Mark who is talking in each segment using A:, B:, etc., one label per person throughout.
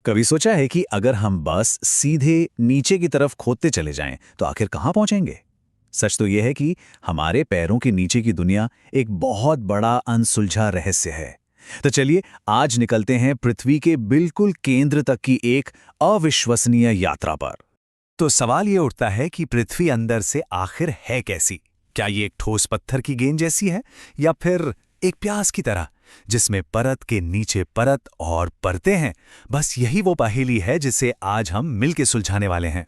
A: कभी सोचा है कि अगर हम बस सीधे नीचे की तरफ खोदते चले जाएं तो आखिर कहाँ पहुंचेंगे? सच तो यह है कि हमारे पैरों के नीचे की दुनिया एक बहुत बड़ा अनसुलझा रहस्य है। तो चलिए आज निकलते हैं पृथ्वी के बिल्कुल केंद्र तक की एक अविश्वसनीय यात्रा पर।
B: तो सवाल ये उठता है कि पृथ्वी अंदर से आखिर है कैसी? क्या ये एक ठोस पत्थर की गेंद जैसी है या फिर एक प्यास की तरह जिसमें परत के नीचे परत और परतें हैं? बस यही वो पहेली है जिसे आज हम मिलके सुलझाने वाले हैं।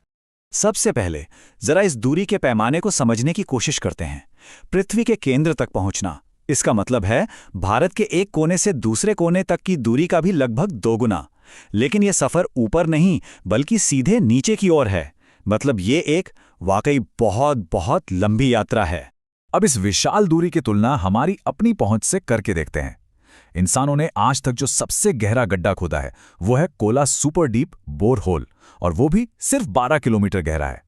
A: सबसे पहले जरा इस दूरी के पैमाने को समझने की कोशिश करते हैं। पृथ्वी के केंद्र तक पहुंचना, इसका मतलब है भारत के एक कोने से दूसरे कोने तक की दूरी का भी लगभग दोगुना। लेकिन यह सफर ऊपर नहीं बल्कि सीधे नीचे की ओर है। मतलब ये एक वाकई बहुत बहुत लंबी यात्रा है। अब इस विशाल दूरी की तुलना हमारी अपनी पहुंच से करके देखते हैं। इंसानों ने आज तक जो सबसे गहरा गड्ढा खोदा है वो है Kola super deep bore hole, और वो भी सिर्फ 12 किलोमीटर गहरा है।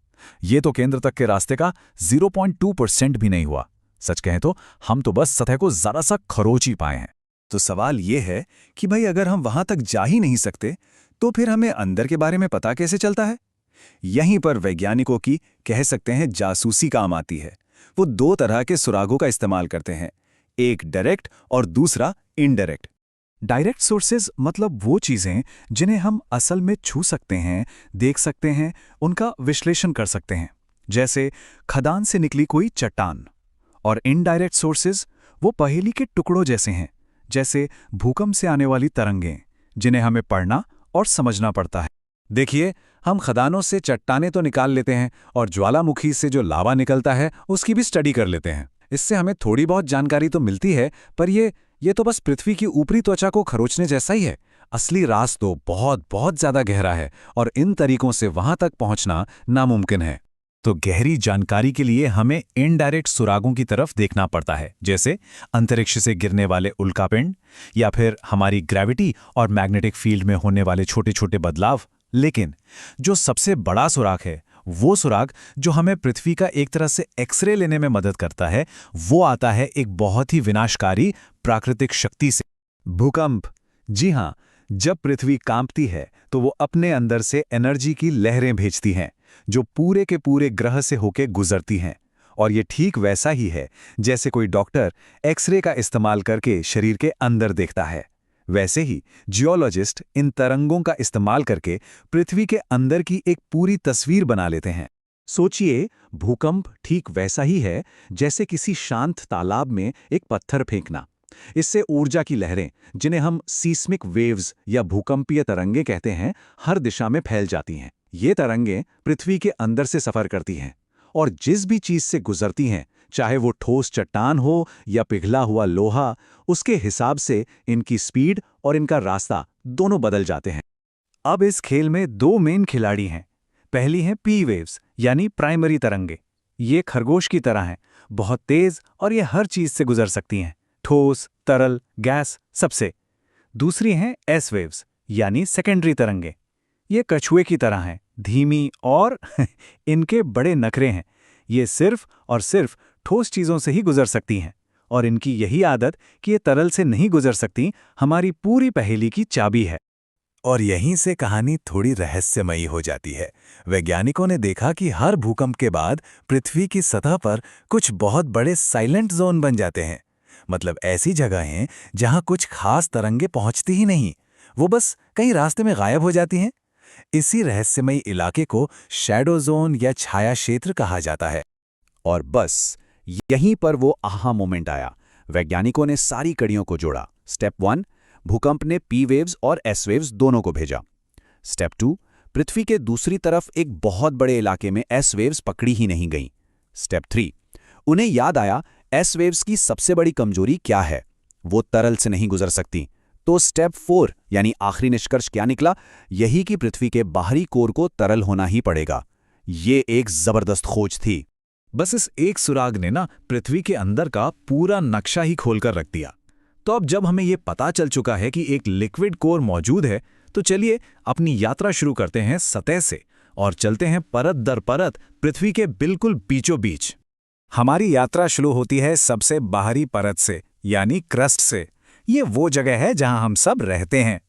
A: ये तो केंद्र तक के रास्ते का 0.2% भी नहीं हुआ। सच कहें तो हम तो बस सतह को जरा सा खरोच ही पाए हैं। तो सवाल ये है कि भाई अगर हम वहां तक जा ही नहीं सकते तो फिर हमें अंदर के बारे में पता कैसे चलता है? यहीं पर वैज्ञानिकों की कह सकते हैं जासूसी काम आती है। वो दो तरह के सुरागों का इस्तेमाल करते हैं, एक डायरेक्ट और दूसरा इनडायरेक्ट। डायरेक्ट सोर्सेज मतलब वो चीजें जिन्हें हम असल में छू सकते हैं, देख सकते हैं, उनका विश्लेषण कर सकते हैं, जैसे खदान से निकली कोई चट्टान। और इनडायरेक्ट सोर्सेज वो पहेली के टुकड़ों जैसे हैं, जैसे भूकंप से आने वाली तरंगें, जिन्हें हमें पढ़ना और समझना पड़ता है। देखिए, हम खदानों से चट्टानें तो निकाल लेते हैं और ज्वालामुखी से जो लावा निकलता है उसकी भी स्टडी कर लेते हैं। इससे हमें थोड़ी बहुत जानकारी तो मिलती है, पर ये तो बस पृथ्वी की ऊपरी त्वचा को खरोचने जैसा ही है। असली राज तो बहुत बहुत ज्यादा गहरा है और इन तरीकों से वहां तक पहुंचना नामुमकिन है। तो गहरी जानकारी के लिए हमें इनडायरेक्ट सुरागों की तरफ देखना पड़ता है, जैसे अंतरिक्ष से गिरने वाले उल्कापिंड या फिर हमारी ग्रेविटी और मैग्नेटिक फील्ड में होने वाले छोटे छोटे बदलाव। लेकिन जो सबसे बड़ा सुराग है, वो सुराग जो हमें पृथ्वी का एक तरह से एक्सरे लेने में मदद करता है, वो आता है एक बहुत ही विनाशकारी प्राकृतिक शक्ति से, भूकंप। जी हां, जब पृथ्वी कांपती है तो वो अपने अंदर से एनर्जी की लहरें भेजती हैं जो पूरे के पूरे ग्रह से होके गुजरती हैं। और ये ठीक वैसा ही है जैसे कोई डॉक्टर एक्सरे का इस्तेमाल करके शरीर के अंदर देखता है। वैसे ही जियोलॉजिस्ट इन तरंगों का इस्तेमाल करके पृथ्वी के अंदर की एक पूरी तस्वीर बना लेते हैं। सोचिए, भूकंप ठीक वैसा ही है जैसे किसी शांत तालाब में एक पत्थर फेंकना। इससे ऊर्जा की लहरें, जिन्हें हम सीस्मिक वेव्स या भूकंपीय तरंगें कहते हैं, हर दिशा में फैल जाती हैं। ये तरंगें पृथ्वी के अंदर से सफर करती हैं और जिस भी चीज से गुजरती हैं, चाहे वो ठोस चट्टान हो या पिघला हुआ लोहा, उसके हिसाब से इनकी स्पीड और इनका रास्ता दोनों बदल जाते हैं। अब इस खेल में दो मेन खिलाड़ी हैं। पहली हैं पी वेव्स यानी प्राइमरी तरंगे। ये खरगोश की तरह हैं, बहुत तेज, और ये हर चीज से गुजर सकती हैं, ठोस, तरल, गैस, सबसे। दूसरी हैं एस वेव्स यानी सेकेंडरी तरंगे। ये कछुए की तरह हैं, धीमी और इनके बड़े नखरे हैं। ये सिर्फ और सिर्फ ठोस चीजों से ही गुजर सकती हैं, और इनकी यही आदत कि ये तरल से नहीं गुजर सकती हमारी पूरी पहेली की चाबी है। और यहीं से कहानी थोड़ी रहस्यमयी हो जाती है। वैज्ञानिकों ने देखा कि हर भूकंप के बाद पृथ्वी की सतह पर कुछ बहुत बड़े साइलेंट जोन बन जाते हैं। मतलब ऐसी जगहें जहां कुछ खास तरंगे पहुंचती ही नहीं, वो बस कहीं रास्ते में गायब हो जाती हैं। इसी रहस्यमयी इलाके को शैडो जोन या छाया क्षेत्र कहा जाता है। और बस यहीं पर वो आहा मोमेंट आया। वैज्ञानिकों ने सारी कड़ियों को जोड़ा। स्टेप 1, भूकंप ने पी वेव्स और एस वेव्स दोनों को भेजा। स्टेप 2, पृथ्वी के दूसरी तरफ एक बहुत बड़े इलाके में एस वेव्स पकड़ी ही नहीं गईं। स्टेप 3, उन्हें याद आया एस वेव्स की सबसे बड़ी कमजोरी क्या है, वो तरल से नहीं गुजर सकती। तो स्टेप 4 यानी आखिरी निष्कर्ष क्या निकला? यही कि पृथ्वी के बाहरी कोर को तरल होना ही पड़ेगा। ये एक जबरदस्त खोज थी। बस इस एक सुराग ने ना पृथ्वी के अंदर का पूरा नक्शा ही खोलकर रख दिया। तो अब जब हमें ये पता चल चुका है कि एक लिक्विड कोर मौजूद है, तो चलिए अपनी यात्रा शुरू करते हैं सतह से और चलते हैं परत दर परत पृथ्वी के बिल्कुल बीचों बीच। हमारी यात्रा शुरू होती है सबसे बाहरी परत से, यानी क्रस्ट से। ये वो जगह है जहां हम सब रहते हैं।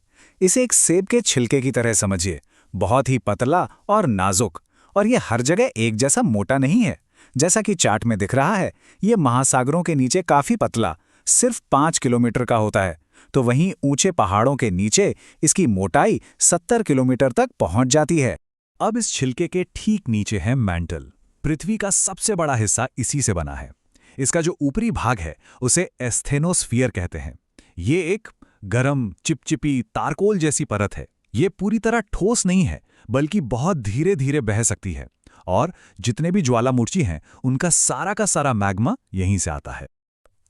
A: इसे एक सेब के छिलके की तरह समझिए, बहुत ही पतला और नाजुक। और ये हर जगह एक जैसा मोटा नहीं है। जैसा कि चार्ट में दिख रहा है, ये महासागरों के नीचे काफी पतला, सिर्फ 5 किलोमीटर का होता है। तो वहीं ऊंचे पहाड़ों के नीचे इसकी मोटाई 70 किलोमीटर तक पहुंच जाती है। अब इस छिलके के ठीक नीचे है मैंटल। पृथ्वी का सबसे बड़ा हिस्सा इसी से बना है। इसका जो ऊपरी भाग है उसे एस्थेनोस्फीयर कहते हैं। ये एक गरम, चिपचिपी तारकोल जैसी परत है। ये पूरी तरह ठोस नहीं है, बल्कि बहुत धीरे धीरे बह सकती है। और जितने भी ज्वालामुखी हैं, उनका सारा का सारा मैग्मा यहीं से आता है।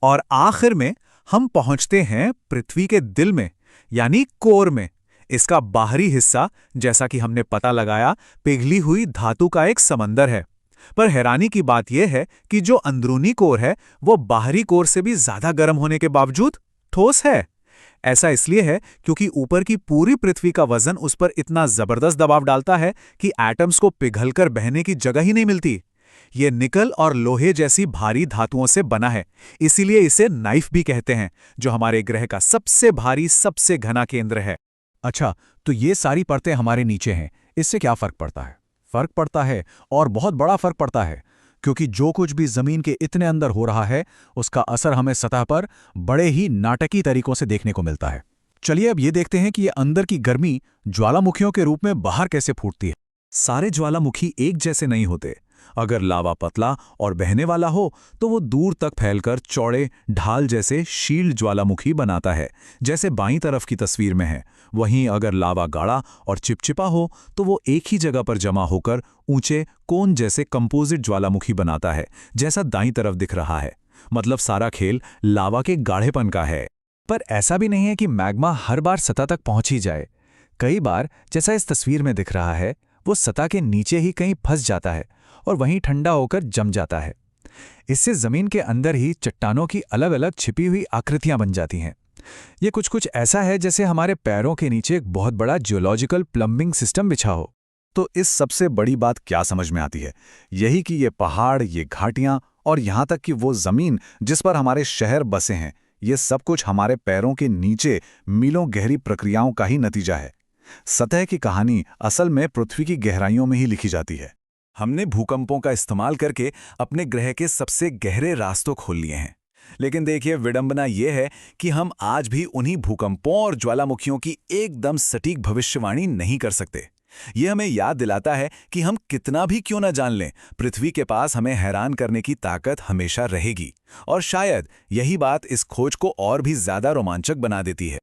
A: और आखिर में हम पहुंचते हैं पृथ्वी के दिल में, यानी कोर में। इसका बाहरी हिस्सा, जैसा कि हमने पता लगाया, पिघली हुई धातु का एक समंदर है। पर हैरानी की बात यह है कि जो अंदरूनी कोर है वो बाहरी कोर से भी ज्यादा गर्म होने के बावजूद ठोस है। ऐसा इसलिए है क्योंकि ऊपर की पूरी पृथ्वी का वजन उस पर इतना जबरदस्त दबाव डालता है कि एटम्स को पिघलकर बहने की जगह ही नहीं मिलती। ये निकल और लोहे जैसी भारी धातुओं से बना है, इसीलिए इसे नाइफ भी कहते हैं, जो हमारे ग्रह का सबसे भारी, सबसे घना केंद्र है।
C: अच्छा, तो ये सारी परतें हमारे नीचे हैं, इससे क्या फर्क पड़ता है? फर्क पड़ता है, और बहुत बड़ा फर्क पड़ता है, क्योंकि जो कुछ भी जमीन के इतने अंदर हो रहा है उसका असर हमें सतह पर बड़े ही नाटकीय तरीकों से देखने को मिलता है। चलिए अब ये देखते हैं कि ये अंदर की गर्मी ज्वालामुखियों के रूप में बाहर कैसे फूटती है।
A: सारे ज्वालामुखी एक जैसे नहीं होते। अगर लावा पतला और बहने वाला हो तो वो दूर तक फैलकर चौड़े ढाल जैसे शील्ड ज्वालामुखी बनाता है, जैसे बाईं तरफ की तस्वीर में है। वहीं अगर लावा गाढ़ा और चिपचिपा हो तो वो एक ही जगह पर जमा होकर ऊंचे कोन जैसे कंपोजिट ज्वालामुखी बनाता है, जैसा दाईं तरफ दिख रहा है। मतलब सारा खेल लावा के गाढ़ेपन का है। पर ऐसा भी नहीं है कि मैग्मा हर बार सतह तक पहुंच ही जाए। कई बार, जैसा इस तस्वीर में दिख रहा है, वो सतह के नीचे ही कहीं फंस जाता है और वहीं ठंडा होकर जम जाता है। इससे जमीन के अंदर ही चट्टानों की अलग अलग छिपी हुई आकृतियां बन जाती हैं। ये कुछ कुछ ऐसा है जैसे हमारे पैरों के नीचे एक बहुत बड़ा जियोलॉजिकल प्लम्बिंग सिस्टम बिछा हो।
B: तो इस सबसे बड़ी बात क्या समझ में आती है? यही कि ये पहाड़, ये घाटियां और यहां तक कि वो जमीन जिस पर हमारे शहर बसे हैं, ये सब कुछ हमारे पैरों के नीचे मीलों गहरी प्रक्रियाओं का ही नतीजा है। सतह की कहानी असल में पृथ्वी की गहराइयों में ही लिखी जाती है। हमने भूकंपों का इस्तेमाल करके अपने ग्रह के सबसे गहरे रास्तों खोल लिए हैं। लेकिन देखिए, विडंबना यह है कि हम आज भी उन्हीं भूकंपों और ज्वालामुखियों की एकदम सटीक भविष्यवाणी नहीं कर सकते। यह हमें याद दिलाता है कि हम कितना भी क्यों न जान लें, पृथ्वी के पास हमें हैरान करने की ताकत हमेशा रहेगी। और शायद यही बात इस खोज को और भी ज्यादा रोमांचक बना देती है।